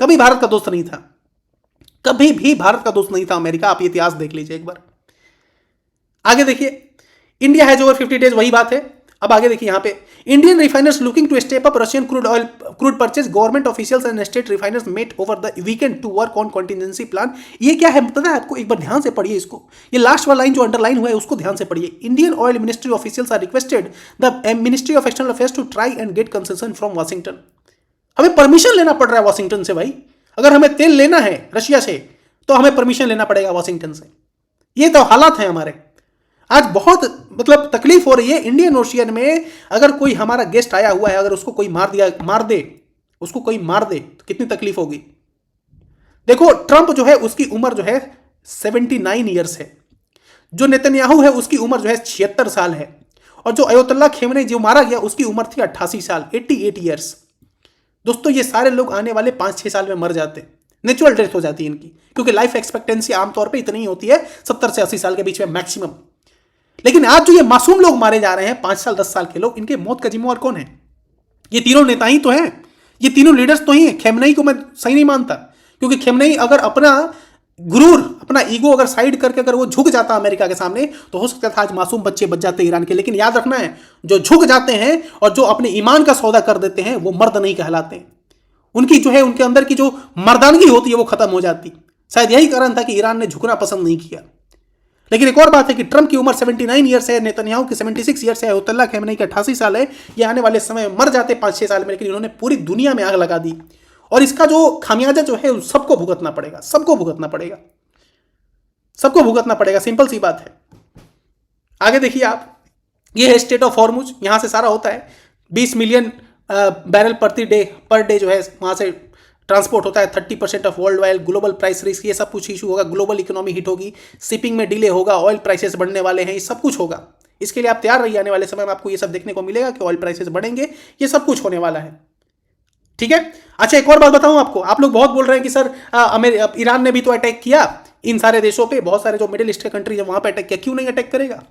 कभी भारत का दोस्त नहीं था, कभी भी भारत का दोस्त नहीं था अमेरिका। आप इतिहास देख लीजिए एक बार। आगे देखिए, इंडिया हैज ओवर 50 डेज, वही बात है। अब आगे देखिए, यहां पे Indian refiners looking to step up Russian crude purchase, government officials and state refiners met over the weekend to work on contingency plan. ये क्या है पता है आपको? एक बार ध्यान से पढ़िए इसको, ये लास्ट वाला लाइन जो अंडरलाइन हुआ है उसको ध्यान से पढ़िए। Indian oil ministry officials are requested the ministry of external affairs to try and get concession from Washington. हमें परमिशन लेना पड़ रहा है वाशिंगटन से भाई। अगर हमें तेल लेना है रशिया से तो हमें परमिशन लेना पड़ेगा वाशिंगटन से। ये तो हालात है हमारे। आज बहुत मतलब तकलीफ हो रही है इंडियन ओशियन में। अगर कोई हमारा गेस्ट आया हुआ है, अगर उसको कोई उसको कोई मार दे तो कितनी तकलीफ होगी। देखो, ट्रंप जो है उसकी उम्र जो है 79 ईयर्स है, जो नेतन्याहू है उसकी उम्र जो है 76 साल है, और जो अयतुल्ला खेमनेई जो मारा गया उसकी उम्र थी 88 साल, 88 ईयर्स। दोस्तों, ये सारे लोग आने वाले 5-6 साल में मर जाते हैं, नेचुरल डेथ हो जाती है इनकी, क्योंकि लाइफ एक्सपेक्टेंसी आमतौर पे इतनी ही होती है 70 से 80 साल के बीच में मैक्सिमम। लेकिन आज जो ये मासूम लोग मारे जा रहे हैं, 5 साल 10 साल के लोग, इनके मौत का जिम्मेवार कौन है? ये तीनों नेता ही तो हैं, ये तीनों लीडर्स तो ही हैं। खेमनेई को मैं सही नहीं मानता, क्योंकि खेमनेई अगर अपना गुरूर, अपना ईगो अगर साइड करके अगर वो झुक जाता अमेरिका के सामने, तो हो सकता था आज मासूम बच्चे बच जाते ईरान के। लेकिन याद रखना है, जो झुक जाते हैं और जो अपने ईमान का सौदा कर देते हैं वो मर्द नहीं कहलाते। उनकी जो है, उनके अंदर की जो मर्दानगी होती है वो खत्म हो जाती। शायद यही कारण था कि ईरान ने झुकना पसंद नहीं किया। लेकिन एक और बात है कि ट्रंप की उम्र 79 ईयर्स है, नेतन्याहू की 76 ईयर्स है, अयतुल्ला खमेनी का 88 साल है। ये आने वाले समय मर जाते 5-6 साल में, लेकिन इन्होंने पूरी दुनिया में आग लगा दी। और इसका जो खामियाजा जो है सबको भुगतना पड़ेगा, सबको भुगतना पड़ेगा, सबको भुगतना पड़ेगा। सिंपल सी बात है। आगे देखिए आप, ये है स्टेट ऑफ हॉर्मुज, यहां से सारा होता है। 20 मिलियन बैरल पर डे जो है वहां से ट्रांसपोर्ट होता है। 30% of world oil, global price risk, ये सब कुछ इशू होगा। ग्लोबल इकोनॉमी हिट होगी, शिपिंग में डिले होगा, ऑयल प्राइसेस बढ़ने वाले हैं, ये सब कुछ होगा। इसके लिए आप तैयार रहिए, आने वाले समय में आपको ये सब देखने को मिलेगा कि ऑयल प्राइसेस बढ़ेंगे, ये सब कुछ होने वाला है। ठीक है। अच्छा, एक और बात बताऊं आपको, आप लोग बहुत बोल रहे हैं कि सर ईरान ने भी तो अटैक किया इन सारे देशों पे, बहुत सारे जो मिडिल ईस्ट के कंट्री है वहां पे अटैक किया। क्यों नहीं अटैक करेगा?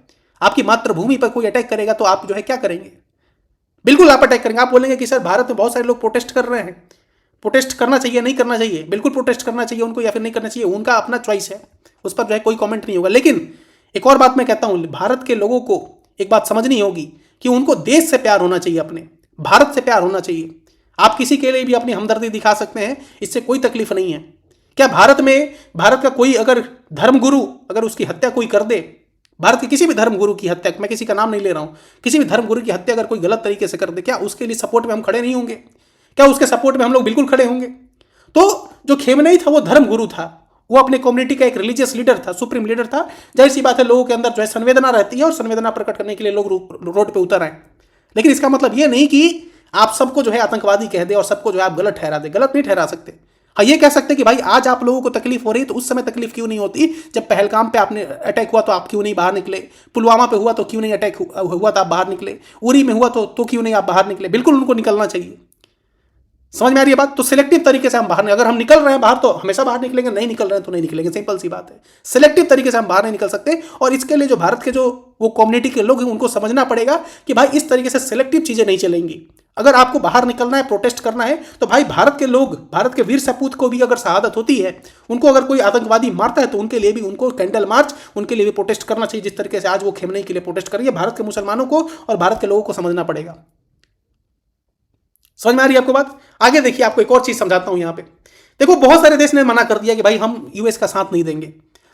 आपकी मातृभूमि पर कोई अटैक करेगा तो आप जो है क्या करेंगे? बिल्कुल आप अटैक करेंगे। आप बोलेंगे कि सर भारत में बहुत सारे लोग प्रोटेस्ट कर रहे हैं, प्रोटेस्ट करना चाहिए, नहीं करना चाहिए? बिल्कुल प्रोटेस्ट करना चाहिए उनको, या फिर नहीं करना चाहिए, उनका अपना चॉइस है, उस पर जो है कोई कमेंट नहीं होगा। लेकिन एक और बात मैं कहता हूं, भारत के लोगों को एक बात समझनी होगी कि उनको देश से प्यार होना चाहिए, अपने भारत से प्यार होना चाहिए। आप किसी के लिए भी अपनी हमदर्दी दिखा सकते हैं, इससे कोई तकलीफ नहीं है। क्या भारत का कोई अगर धर्मगुरु अगर उसकी हत्या कोई कर दे, भारत के किसी भी धर्मगुरु की हत्या, मैं किसी का नाम नहीं ले रहा हूं, किसी भी धर्मगुरु की हत्या अगर कोई गलत तरीके से कर दे, क्या उसके लिए सपोर्ट में हम खड़े नहीं होंगे? क्या उसके सपोर्ट में हम लोग बिल्कुल खड़े होंगे? तो जो खेमनेई था वो धर्मगुरु था, वो अपने कम्युनिटी का एक रिलीजियस लीडर था, सुप्रीम लीडर था। जाहिर सी बात है, लोगों के अंदर जो है संवेदना रहती है और संवेदना प्रकट करने के लिए लोग रोड पे उतर आए। लेकिन इसका मतलब ये नहीं कि आप सबको जो है आतंकवादी कह दे और सबको जो है आप गलत ठहरा दे। गलत नहीं ठहरा सकते। हाँ, ये कह सकते कि भाई आज आप लोगों को तकलीफ हो रही है, तो उस समय तकलीफ क्यों नहीं होती जब पहलगाम पे आपने अटैक हुआ तो आप क्यों नहीं बाहर निकले? पुलवामा पे हुआ तो क्यों नहीं अटैक हुआ तो आप बाहर निकले? उरी में हुआ तो क्यों नहीं आप बाहर निकले? बिल्कुल उनको निकलना चाहिए। समझ में आ रही है बात? तो सिलेक्टिव तरीके से हम बाहर, अगर हम निकल रहे हैं बाहर तो हमेशा बाहर निकलेंगे, नहीं निकल रहे हैं तो नहीं निकलेंगे। सिंपल सी बात है। सिलेक्टिव तरीके से हम बाहर नहीं निकल सकते, और इसके लिए जो भारत के जो वो कम्युनिटी के लोग हैं उनको समझना पड़ेगा कि भाई इस तरीके से सिलेक्टिव चीजें नहीं चलेंगी। अगर आपको बाहर निकलना है, प्रोटेस्ट करना है, तो भाई भारत के लोग, भारत के वीर सपूत को भी अगर शहादत होती है, उनको अगर कोई आतंकवादी मारता है तो उनके लिए भी उनको कैंडल मार्च, उनके लिए भी प्रोटेस्ट करना चाहिए। जिस तरीके से आज वो खेमनेई के लिए प्रोटेस्ट करिए, भारत के मुसलमानों को और भारत के लोगों को समझना पड़ेगा। समझ में आ रही है आपको बात? आगे देखिए, आपको एक और चीज समझाता हूं। यहां पे देखो, बहुत सारे देश ने मना कर दिया कि भाई हम यूएस का साथ नहीं देंगे।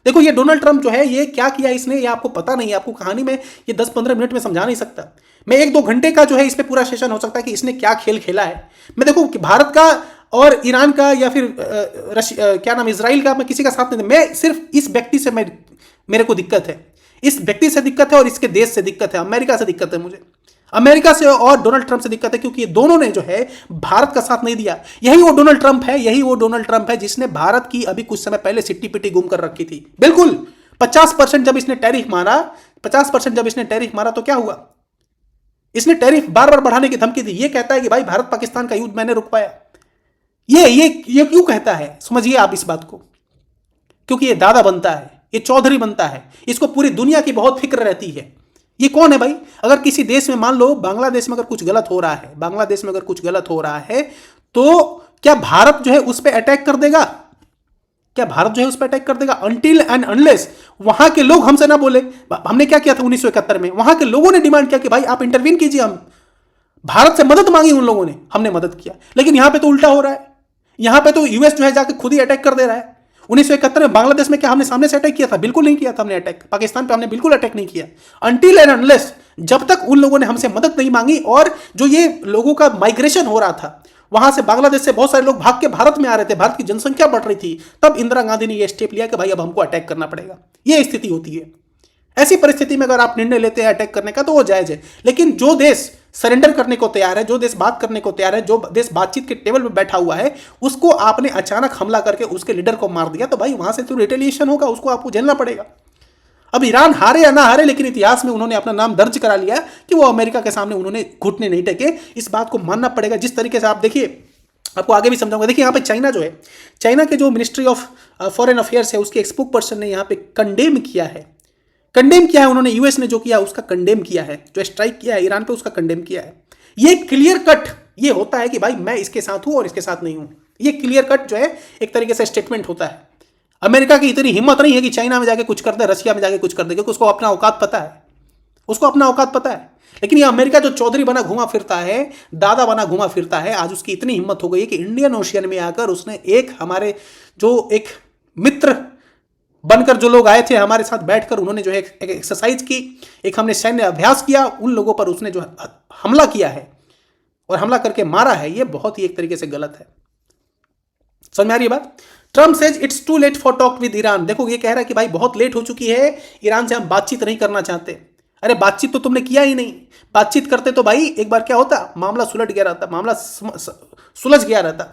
देखो, ये डोनाल्ड ट्रंप जो है ये क्या किया इसने, ये आपको पता नहीं है। आपको कहानी में ये 10-15 मिनट में समझा नहीं सकता मैं। 1-2 घंटे का जो है इस पे पूरा सेशन हो सकता है कि इसने क्या खेल खेला है। मैं देखो कि भारत का और ईरान का या फिर क्या नाम इजराइल का, मैं किसी का साथ नहीं, मैं सिर्फ इस व्यक्ति से मेरे को दिक्कत है, इस व्यक्ति से दिक्कत है और इसके देश से दिक्कत है, अमेरिका से दिक्कत है मुझे, अमेरिका से और डोनाल्ड ट्रंप से दिक्कत है, क्योंकि ये दोनों ने जो है भारत का साथ नहीं दिया। यही वो डोनाल्ड ट्रंप है, यही वो डोनाल्ड ट्रंप है जिसने भारत की अभी कुछ समय पहले सिट्टी पिट्टी गुम कर रखी थी। बिल्कुल 50% जब इसने टैरिफ मारा, 50% जब इसने टैरिफ मारा तो क्या हुआ? इसने टैरिफ बार बार बढ़ाने की धमकी दी। ये कहता है कि भाई भारत पाकिस्तान का युद्ध मैंने रुक पाया। ये क्यों कहता है? समझिए आप इस बात को, क्योंकि ये दादा बनता है, ये चौधरी बनता है, इसको पूरी दुनिया की बहुत फिक्र रहती है। ये कौन है भाई? अगर किसी देश में, मान लो बांग्लादेश में अगर कुछ गलत हो रहा है, बांग्लादेश में अगर कुछ गलत हो रहा है, तो क्या भारत जो है उस पर अटैक कर देगा? क्या भारत जो है उस पर अटैक कर देगा? अनटिल एंड अनलेस वहां के लोग हमसे ना बोले। हमने क्या किया था 1971 में? वहां के लोगों ने डिमांड किया कि भाई आप इंटरवीन कीजिए। हम भारत से मदद मांगी उन लोगों ने, हमने मदद किया। लेकिन यहां पे तो उल्टा हो रहा है। यहां पे तो यूएस जो है जाकर खुद ही अटैक कर दे रहा है। 1971 में बांग्लादेश में क्या हमने सामने से अटैक किया था? बिल्कुल नहीं किया था हमने अटैक। पाकिस्तान पे हमने बिल्कुल अटैक नहीं किया। अनटिल एंड अनलेस, जब तक उन लोगों ने हमसे मदद नहीं मांगी, और जो ये लोगों का माइग्रेशन हो रहा था, वहां से बांग्लादेश से बहुत सारे लोग भाग के भारत में आ रहे थे, भारत की जनसंख्या बढ़ रही थी, तब इंदिरा गांधी ने यह स्टेप लिया कि भाई अब हमको अटैक करना पड़ेगा। यह स्थिति होती है। ऐसी परिस्थिति में अगर आप निर्णय लेते हैं अटैक करने का तो वो जायज है। लेकिन जो देश सरेंडर करने को तैयार है, जो देश बात करने को तैयार है, जो देश बातचीत के टेबल पर बैठा हुआ है, उसको आपने अचानक हमला करके उसके लीडर को मार दिया, तो भाई वहां से तो रिटेलिएशन होगा, उसको आपको झेलना पड़ेगा। अब ईरान हारे या ना हारे, लेकिन इतिहास में उन्होंने अपना नाम दर्ज करा लिया कि वो अमेरिका के सामने उन्होंने घुटने नहीं टेके। इस बात को मानना पड़ेगा। जिस तरीके से आप देखिए, आपको आगे भी समझाऊंगा। देखिए यहाँ पे चाइना जो है, चाइना के जो मिनिस्ट्री ऑफ फॉरेन अफेयर्स है, उसके स्पोक पर्सन ने यहाँ पे कंडेम किया है। कंडेम किया है उन्होंने, यूएस ने जो किया उसका कंडेम किया है, जो स्ट्राइक किया है ईरान पे उसका कंडेम किया है। ये क्लियर कट ये होता है कि भाई मैं इसके साथ हूं और इसके साथ नहीं हूं। ये क्लियर कट जो है एक तरीके से स्टेटमेंट होता है। अमेरिका की इतनी हिम्मत नहीं है कि चाइना में जाके कुछ कर दे, रशिया में जाके कुछ कर दे, क्योंकि उसको अपना औकात पता है, उसको अपना औकात पता है। लेकिन ये अमेरिका जो चौधरी बना घुमा फिरता है, दादा बना घुमा फिरता है, आज उसकी इतनी हिम्मत हो गई है कि इंडियन ओशियन में आकर उसने एक हमारे जो एक मित्र बनकर जो लोग आए थे हमारे साथ बैठकर, उन्होंने जो है एक एक्सरसाइज की, एक हमने सैन्य अभ्यास किया, उन लोगों पर उसने जो हमला किया है और हमला करके मारा है, ये बहुत ही एक तरीके से गलत है। समझ में आ रही है बात? Trump says it's too late for talk with Iran. देखो ये कह रहा है कि भाई बहुत लेट हो चुकी है, ईरान से हम बातचीत नहीं करना चाहते। अरे बातचीत तो तुमने किया ही नहीं, बातचीत करते तो भाई एक बार क्या होता, मामला सुलझ गया रहता, मामला सुलझ गया रहता,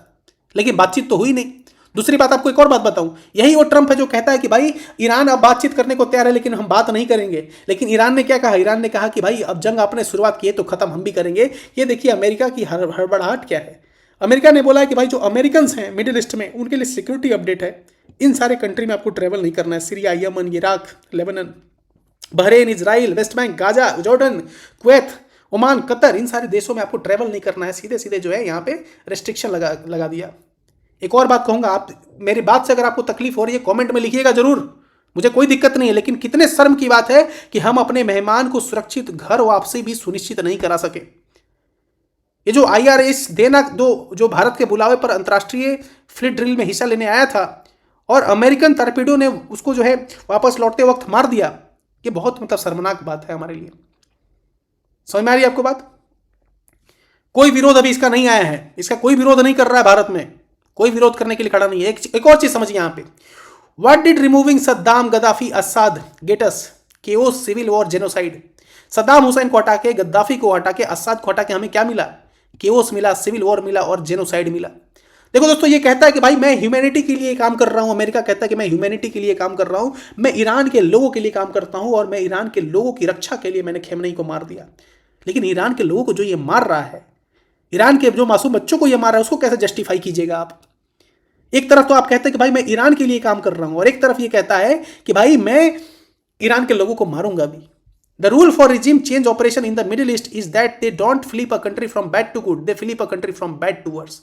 लेकिन बातचीत तो हुई नहीं। दूसरी बात, आपको एक और बात बताऊं, यही वो ट्रम्प है जो कहता है कि भाई ईरान अब बातचीत करने को तैयार है लेकिन हम बात नहीं करेंगे। लेकिन ईरान ने क्या कहा? ईरान ने कहा कि भाई अब जंग आपने शुरुआत की है तो खत्म हम भी करेंगे। ये देखिए अमेरिका की हड़बड़ाहट क्या है। अमेरिका ने बोला है कि भाई जो अमेरिकन हैं मिडिल ईस्ट में, उनके लिए सिक्योरिटी अपडेट है, इन सारे कंट्री में आपको ट्रेवल नहीं करना है। Syria, Yemen, Iraq, Lebanon, Bahrain, Israel, West Bank, Gaza, Jordan, Kuwait, Oman, Qatar, इन सारे देशों में आपको ट्रेवल नहीं करना है। सीधे सीधे जो है यहाँ पे रिस्ट्रिक्शन लगा दिया। एक और बात कहूंगा, आप मेरी बात से अगर आपको तकलीफ हो रही है कमेंट में लिखिएगा जरूर, मुझे कोई दिक्कत नहीं है, लेकिन कितने शर्म की बात है कि हम अपने मेहमान को सुरक्षित घर वापसी भी सुनिश्चित नहीं करा सके। ये जो IRS देना जो भारत के बुलावे पर अंतर्राष्ट्रीय फ्लीट ड्रिल में हिस्सा लेने आया था और अमेरिकन टॉर्पीडो ने उसको जो है वापस लौटते वक्त मार दिया, ये बहुत मतलब शर्मनाक बात है हमारे लिए। समझ में आ रही है आपको बात? कोई विरोध अभी इसका नहीं आया है, इसका कोई विरोध नहीं कर रहा है भारत में, कोई विरोध करने के लिए खड़ा नहीं है। एक और चीज समझिए यहां पे, what did removing Saddam Gaddafi Assad get us? Chaos, civil war, genocide. Saddam Hussein को हटा के, गद्दाफी को हटा के, अस्साद को हटा के हमें क्या मिला? केओस मिला, सिविल वॉर मिला और जेनोसाइड मिला। देखो दोस्तों, ये कहता है कि भाई मैं ह्यूमैनिटी के लिए काम कर रहा हूं, अमेरिका कहता है कि मैं ह्यूमैनिटी के लिए काम कर रहा हूं, मैं ईरान के लोगों के लिए काम करता हूं और मैं ईरान के लोगों की रक्षा के लिए मैंने खेमनेई को मार दिया। लेकिन ईरान के लोगों को जो ये मार रहा है, ईरान के जो मासूम बच्चों को ये मार रहा है, उसको कैसे जस्टिफाई कीजिएगा आप? एक तरफ तो आप कहते हैं कि भाई मैं ईरान के लिए काम कर रहा हूं और एक तरफ ये कहता है कि भाई मैं ईरान के लोगों को मारूंगा भी। The rule for regime change operation in the Middle East is that they don't flip a country from bad to good, they flip a country from bad to worse.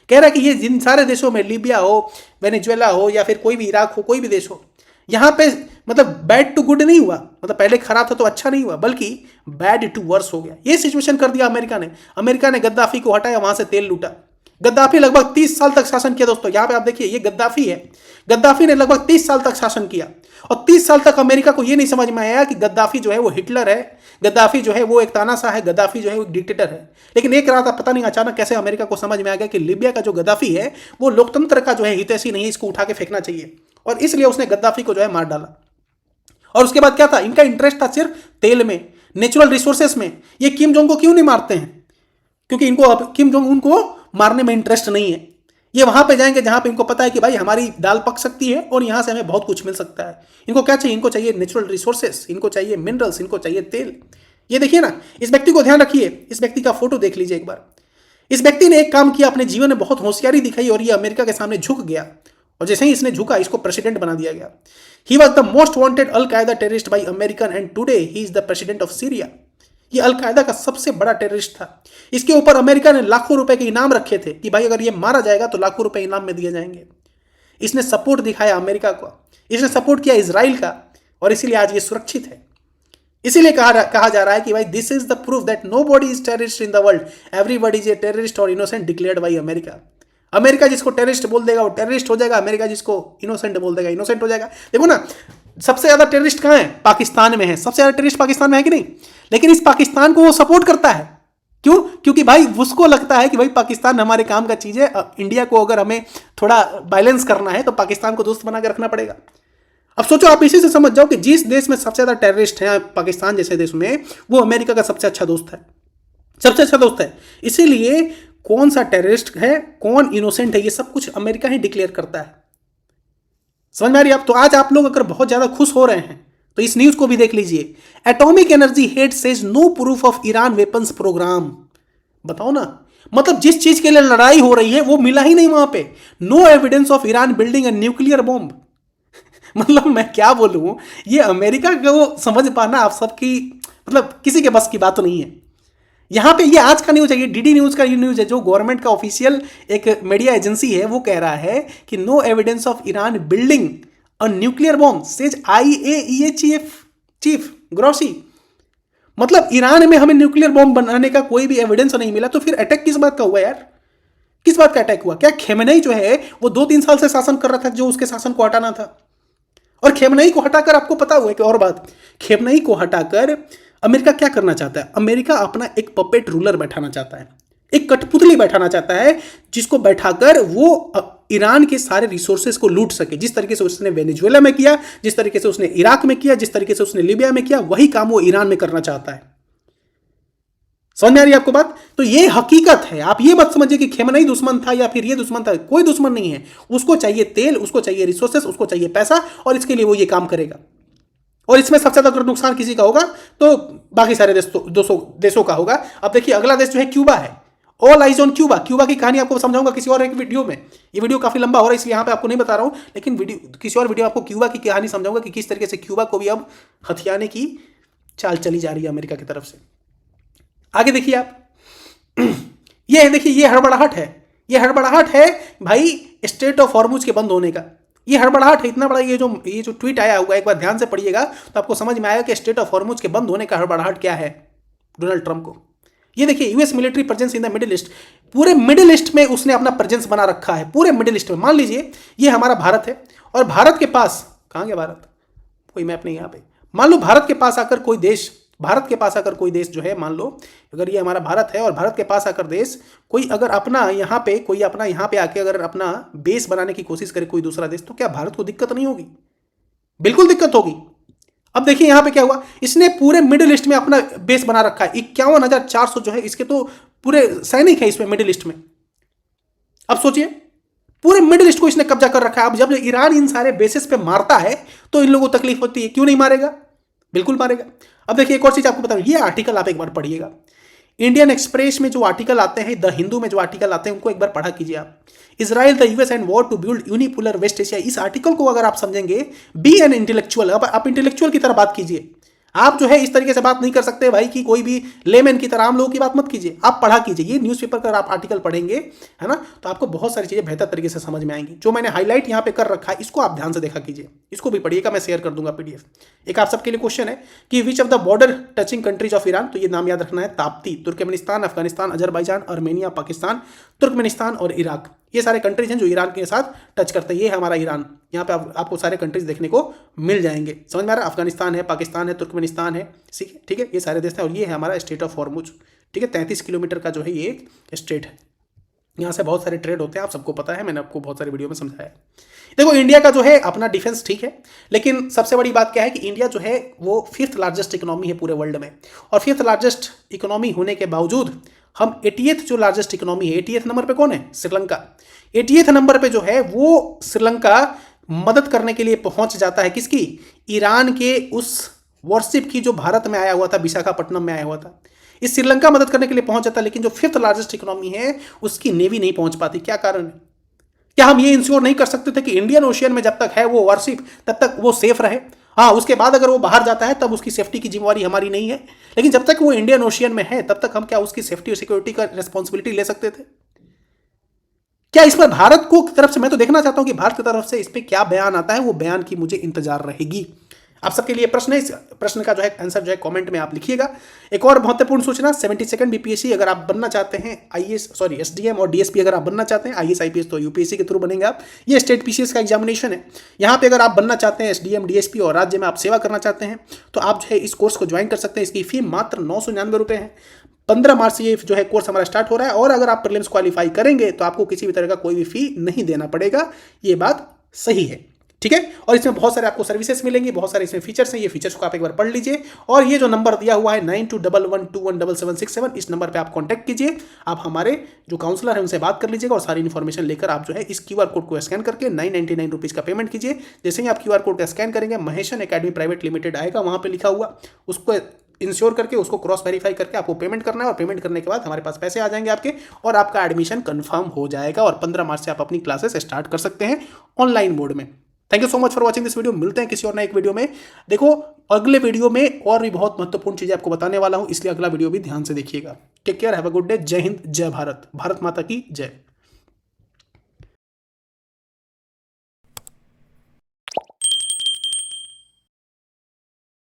कह रहा है कि ये जिन सारे देशों में, लीबिया हो, वेनेजुएला हो या फिर कोई भी इराक हो, कोई भी देश हो, यहां पे मतलब बैड टू गुड नहीं हुआ, मतलब पहले खराब था तो अच्छा नहीं हुआ, बल्कि बैड टू वर्स हो गया। ये सिचुएशन कर दिया अमेरिका ने। अमेरिका ने गद्दाफी को हटाया, वहां से तेल लूटा। गद्दाफी लगभग 30 साल तक शासन किया दोस्तों। यहां पे आप देखिए, ये गद्दाफी है, गद्दाफी ने लगभग 30 साल तक शासन किया और 30 साल तक अमेरिका को यह नहीं समझ में आया कि गद्दाफी जो है वो हिटलर है, गद्दाफी जो है वो एक तानाशाह है, गद्दाफी जो है वो एक डिक्टेटर है। लेकिन एक रात पता नहीं अचानक कैसे अमेरिका को समझ में आ गया कि लीबिया का जो गद्दाफी है वो लोकतंत्र का जो है हितैषी नहीं है, इसको उठा के फेंकना चाहिए, और इसलिए उसने गद्दाफी को जो है मार डाला। और उसके बाद क्या था? इनका इंटरेस्ट था सिर्फ तेल में, नेचुरल रिसोर्सेस में। ये किम जोंग को क्यों नहीं मारते हैं? क्योंकि इनको अब किम जोंग उनको मारने में इंटरेस्ट नहीं है। ये वहां पे जाएंगे जहां पे इनको पता है कि भाई हमारी दाल पक सकती है और यहां से हमें बहुत कुछ मिल सकता है। इनको क्या चाहिए? इनको चाहिए नेचुरल रिसोर्सेस, इनको चाहिए मिनरल्स, इनको चाहिए तेल। ये देखिए ना, इस व्यक्ति को ध्यान रखिए, इस व्यक्ति का फोटो देख लीजिए एक बार। इस व्यक्ति ने एक काम किया, अपने जीवन में बहुत होशियारी दिखाई और ये अमेरिका के सामने झुक गया, और जैसे ही इसने झुका इसको प्रेसिडेंट बना दिया गया। He was the most wanted Al Qaeda terrorist by American and today he is the president of Syria. ये अल कायदा का सबसे बड़ा टेररिस्ट था। इसके ऊपर अमेरिका ने लाखों रुपए के इनाम रखे थे कि भाई अगर ये मारा जाएगा तो लाखों रुपए इनाम में दिए जाएंगे। इसने सपोर्ट दिखाया अमेरिका को, इसने सपोर्ट किया इजराइल का, और इसीलिए आज ये सुरक्षित है। इसीलिए कहा जा रहा है कि भाई this is the proof that nobody is terrorist in the world, everybody is a terrorist और innocent declared by America. America जिसको टेररिस्ट बोल देगा वो टेररिस्ट हो जाएगा, अमेरिका जिसको इनोसेंट बोल देगा इनोसेंट हो जाएगा। देखो ना, सबसे ज्यादा टेररिस्ट कहां है? पाकिस्तान में है। सबसे ज्यादा टेररिस्ट पाकिस्तान में है कि नहीं? लेकिन इस पाकिस्तान को वो सपोर्ट करता है। क्यों? क्योंकि भाई उसको लगता है कि भाई पाकिस्तान हमारे काम का चीज है, इंडिया को अगर हमें थोड़ा बैलेंस करना है तो पाकिस्तान को दोस्त बना के रखना पड़ेगा। अब सोचो, आप इसी से समझ जाओ कि जिस देश में सबसे ज्यादा टेररिस्ट है, पाकिस्तान जैसे देश में, वो अमेरिका का सबसे अच्छा दोस्त है, सबसे अच्छा दोस्त है। इसीलिए कौन सा टेररिस्ट है, कौन इनोसेंट है, ये सब कुछ अमेरिका ही डिक्लेयर करता है। समझ में आ रही है आप? तो आज आप लोग अगर बहुत ज्यादा खुश हो रहे हैं तो इस न्यूज को भी देख लीजिए। Atomic energy head says no proof of Iran weapons programme. बताओ ना, मतलब जिस चीज के लिए लड़ाई हो रही है वो मिला ही नहीं वहां पे। No evidence of Iran building a nuclear bomb. मतलब मैं क्या बोलूं, ये अमेरिका को समझ पाना आप सबकी मतलब किसी के बस की बात तो नहीं है। यहां पे ये आज का न्यूज है, ये डीडी न्यूज का ये न्यूज है, जो गवर्नमेंट का ऑफिशियल एक मीडिया एजेंसी है, वो कह रहा है कि no evidence of Iran building a nuclear bomb says IAEA chief Grossi. मतलब ईरान में हमें न्यूक्लियर बॉम्ब बनाने का कोई भी एविडेंस नहीं मिला, तो फिर अटैक किस बात का हुआ यार? किस बात का अटैक हुआ? क्या खेमनेई जो है वो 2-3 साल से शासन कर रहा था, जो उसके शासन को हटाना था? और खेमनेई को हटाकर आपको पता हुआ है कि और बात, खेमनेई को हटाकर अमेरिका क्या करना चाहता है? अमेरिका अपना एक पपेट रूलर बैठाना चाहता है, एक कठपुतली बैठाना चाहता है, जिसको बैठाकर वो ईरान के सारे रिसोर्सेज को लूट सके। जिस तरीके से उसने वेनेजुएला में किया, जिस तरीके से उसने इराक में किया, जिस तरीके से उसने लीबिया में किया, वही काम वो ईरान में करना चाहता है। समझ में आ रही है आपको बात? तो ये हकीकत है। आप ये मत समझिए कि खेमनेई दुश्मन था या फिर ये दुश्मन था। कोई दुश्मन नहीं है। उसको चाहिए तेल, उसको चाहिए रिसोर्सेस, उसको चाहिए पैसा, और इसके लिए वो ये काम करेगा। और इसमें सबसे ज्यादा अगर नुकसान किसी का होगा तो बाकी सारे देशों का होगा। अब देखिए अगला देश जो है क्यूबा है। All eyes on Cuba. Cuba की कहानी आपको समझाऊंगा किसी और एक वीडियो में। ये वीडियो काफी लंबा हो रहा है इसलिए यहां पे आपको नहीं बता रहा हूं, लेकिन किसी और वीडियो आपको क्यूबा की कहानी समझाऊंगा कि किस तरीके से क्यूबा को भी अब हथियाने की चाल चली जा रही है अमेरिका की तरफ से। आगे देखिए आप, ये देखिए ये हड़बड़ाहट है। ये हड़बड़ाहट है भाई स्ट्रेट ऑफ हॉर्मुज के बंद होने का। ये हड़बड़ाहट है इतना बड़ा। ये जो ट्वीट आया हुआ एक बार ध्यान से पढ़िएगा तो आपको समझ में आएगा कि स्ट्रेट ऑफ हॉर्मुज के बंद होने का हड़बड़ाहट क्या है डोनाल्ड ट्रंप को। ये देखिए US military presence in the Middle east. पूरे मिडिल ईस्ट में उसने अपना प्रेजेंस बना रखा है। पूरे मिडिल ईस्ट में मान लीजिए ये हमारा भारत है और भारत के पास, कहां गया भारत? कोई मैप नहीं यहाँ पे। मान लो भारत के पास आकर कोई देश जो है, मान लो अगर ये हमारा भारत है और भारत के पास आकर देश कोई अगर अपना यहाँ पे आके अगर अपना बेस बनाने की कोशिश करे कोई दूसरा देश, तो क्या भारत को दिक्कत नहीं होगी? बिल्कुल दिक्कत होगी। अब देखिए यहां पे क्या हुआ, इसने पूरे मिडिल ईस्ट में अपना बेस बना रखा है। 51,400 जो है इसके तो पूरे सैनिक है इसमें मिडिल ईस्ट में। अब सोचिए पूरे मिडिल ईस्ट को इसने कब्जा कर रखा है। अब जब ईरान इन सारे बेसिस पे मारता है तो इन लोगों को तकलीफ होती है। क्यों नहीं मारेगा? बिल्कुल मारेगा। अब देखिए एक और चीज आपको बता दूं, ये आर्टिकल आप एक बार पढ़िएगा। इंडियन एक्सप्रेस में जो आर्टिकल आते हैं, द हिंदू में जो आर्टिकल आते हैं, उनको एक बार पढ़ा कीजिए आप। Israel the US and war to build unipolar West Asia. इस आर्टिकल को अगर आप समझेंगे, बी एन इंटेलेक्चुअल। अब आप इंटेलेक्चुअल की तरह बात कीजिए। आप जो है इस तरीके से बात नहीं कर सकते भाई कि कोई भी लेमैन की तरह आम लोगों की बात मत कीजिए। आप पढ़ा कीजिए। ये न्यूज़पेपर का आप आर्टिकल पढ़ेंगे है ना, तो आपको बहुत सारी चीजें बेहतर तरीके से समझ में आएंगी। जो मैंने हाईलाइट यहाँ पे कर रखा है इसको आप ध्यान से देखा कीजिए। इसको भी पढ़िएगा, मैं शेयर कर दूंगा पीडीएफ। एक आप सबके लिए क्वेश्चन है कि which of the border touching countries of Iran, तो ये नाम याद रखना है। Tapti, Turkmenistan, Afghanistan, Azerbaijan, Armenia, Pakistan, Turkmenistan और इराक। ये सारे कंट्रीज हैं जो ईरान के साथ टच करते हैं। ये है हमारा ईरान। यहाँ पे आपको सारे कंट्रीज देखने को मिल जाएंगे। समझ में आ रहा है? अफगानिस्तान है, पाकिस्तान है, तुर्कमेनिस्तान है, ठीक है, ये सारे देश हैं। और ये है हमारा स्ट्रेट ऑफ हॉर्मुज। ठीक है, 33 किलोमीटर का जो है ये एक स्ट्रेट है। यहाँ से बहुत सारे ट्रेड होते हैं, आप सबको पता है, मैंने आपको बहुत सारी वीडियो में समझाया है। देखो इंडिया का जो है अपना डिफेंस ठीक है, लेकिन सबसे बड़ी बात क्या है कि इंडिया जो है वो 5th लार्जेस्ट इकोनॉमी है पूरे वर्ल्ड में। और 5th लार्जेस्ट इकोनॉमी होने के बावजूद हम 80th जो लार्जेस्ट इकोनॉमी है, 80th नंबर पे कौन है? श्रीलंका। 80th नंबर पे जो है वो श्रीलंका मदद करने के लिए पहुंच जाता है किसकी? ईरान के उस वॉरशिप की जो भारत में आया हुआ था, विशाखापट्टनम में आया हुआ था। इस श्रीलंका मदद करने के लिए पहुंच जाता है, लेकिन जो 5th लार्जेस्ट इकोनॉमी है उसकी नेवी नहीं पहुंच पाती। क्या कारण है? क्या हम ये इंश्योर नहीं कर सकते थे कि इंडियन ओशियन में जब तक है वो वॉरशिप तब तक वो सेफ रहे? हाँ, उसके बाद अगर वो बाहर जाता है तब उसकी सेफ्टी की जिम्मेवारी हमारी नहीं है, लेकिन जब तक वो इंडियन ओशियन में है तब तक हम क्या उसकी सेफ्टी और सिक्योरिटी का रिस्पॉन्सिबिलिटी ले सकते थे? क्या इस पर भारत को तरफ से, मैं तो देखना चाहता हूं कि भारत की तरफ से इस पर क्या बयान आता है। वो बयान की मुझे इंतजार रहेगी। आप सबके लिए प्रश्न है, इस प्रश्न का जो है आंसर जो है कमेंट में आप लिखिएगा। एक और महत्वपूर्ण सूचना, 72nd बीपीएससी अगर आप बनना चाहते हैं, एसडीएम और डीएसपी अगर आप बनना चाहते हैं, आईएएस आईपीएस तो यूपीएससी के थ्रू बनेंगे आप। ये स्टेट पीसीएस का एग्जामिनेशन है। यहाँ पे अगर आप बनना चाहते हैं एसडीएम डीएसपी और राज्य में आप सेवा करना चाहते हैं तो आप जो है इस कोर्स को ज्वाइन कर सकते हैं। इसकी फी मात्र 999 रुपये है। 15 मार्च से ये जो है कोर्स हमारा स्टार्ट हो रहा है। और अगर आप प्रीलिम्स क्वालिफाई करेंगे तो आपको किसी भी तरह का कोई भी फी नहीं देना पड़ेगा। ये बात सही है, ठीक है। और इसमें बहुत सारे आपको सर्विसेज मिलेंगी, बहुत सारे इसमें फीचर्स हैं। ये फीचर्स को आप एक बार पढ़ लीजिए। और ये जो नंबर दिया हुआ है 9211217767, इस नंबर पे आप कांटेक्ट कीजिए। आप हमारे जो काउंसलर है उनसे बात कर लीजिएगा और सारी इन्फॉर्मेशन लेकर आप जो है इस क्यूआर कोड को स्कैन करके 999 रुपीज़ का पेमेंट कीजिए। जैसे ही आप क्यूआर कोड का स्कैन करेंगे, महेशन एकेडमी प्राइवेट लिमिटेड आएगा, वहाँ पर लिखा हुआ, उसको इंश्योर करके उसको क्रॉस वेरीफाई करके आपको पेमेंट करना है। और पेमेंट करने के बाद हमारे पास पैसे आ जाएंगे आपके और आपका एडमिशन कंफर्म हो जाएगा। और 15 मार्च से आप अपनी क्लासेस स्टार्ट कर सकते हैं ऑनलाइन मोड में। Thank you so much for watching this video. मिलते हैं किसी और नए एक वीडियो में। देखो अगले वीडियो में और भी बहुत महत्वपूर्ण चीजें आपको बताने वाला हूं, इसलिए अगला वीडियो भी ध्यान से देखिएगा। Take care, have a good day. जय हिंद, जय भारत, भारत माता की जय।